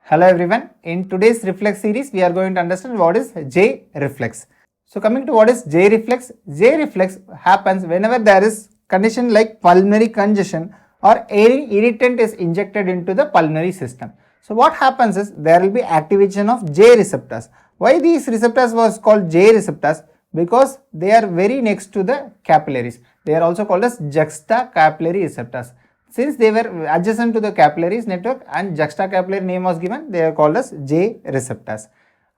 Hello everyone. In today's reflex series, we are going to understand what is J reflex. So coming to what is J reflex happens whenever there is condition like pulmonary congestion or any irritant is injected into the pulmonary system. So what happens is there will be activation of J receptors. Why these receptors was called J receptors? Because they are very next to the capillaries. They are also called as juxtacapillary receptors. Since they were adjacent to the capillaries network and juxtacapillary name was given, they are called as J receptors.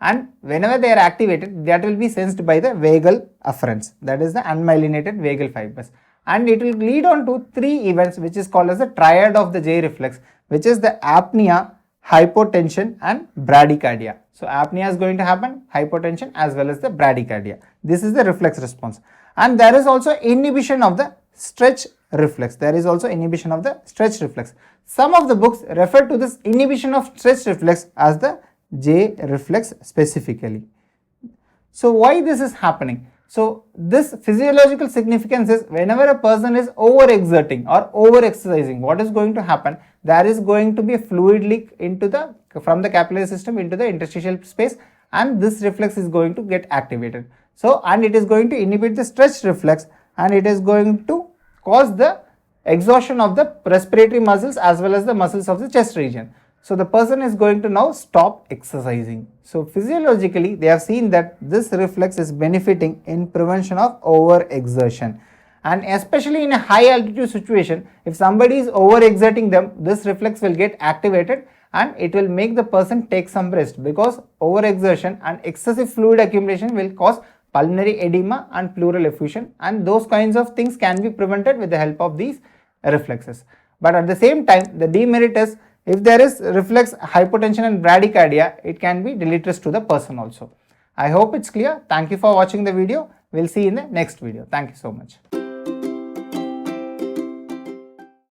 And whenever they are activated, that will be sensed by the vagal afferents, that is the unmyelinated vagal fibers. And it will lead on to three events which is called as the triad of the J reflex, which is the apnea, hypotension and bradycardia. So apnea is going to happen, hypotension as well as the bradycardia. This is the reflex response. And there is also inhibition of the stretch reflex. There is also inhibition of the stretch reflex. Some of the books refer to this inhibition of stretch reflex as the J reflex specifically. So why this is happening? So this physiological significance is whenever a person is overexerting or over-exercising, what is going to happen? There is going to be a fluid leak into the from the capillary system into the interstitial space, and this reflex is going to get activated. So and it is going to inhibit the stretch reflex, and it is going to cause the exhaustion of the respiratory muscles as well as the muscles of the chest region. So the person is going to now stop exercising. So physiologically they have seen that this reflex is benefiting in prevention of overexertion. And especially in a high altitude situation, if somebody is overexerting them, this reflex will get activated and it will make the person take some rest, because overexertion and excessive fluid accumulation will cause pulmonary edema and pleural effusion, and those kinds of things can be prevented with the help of these reflexes. But at the same time, the demerit is if there is reflex hypotension and bradycardia, it can be deleterious to the person also. I hope it's clear. Thank you for watching the video. We'll see you in the next video. Thank you so much.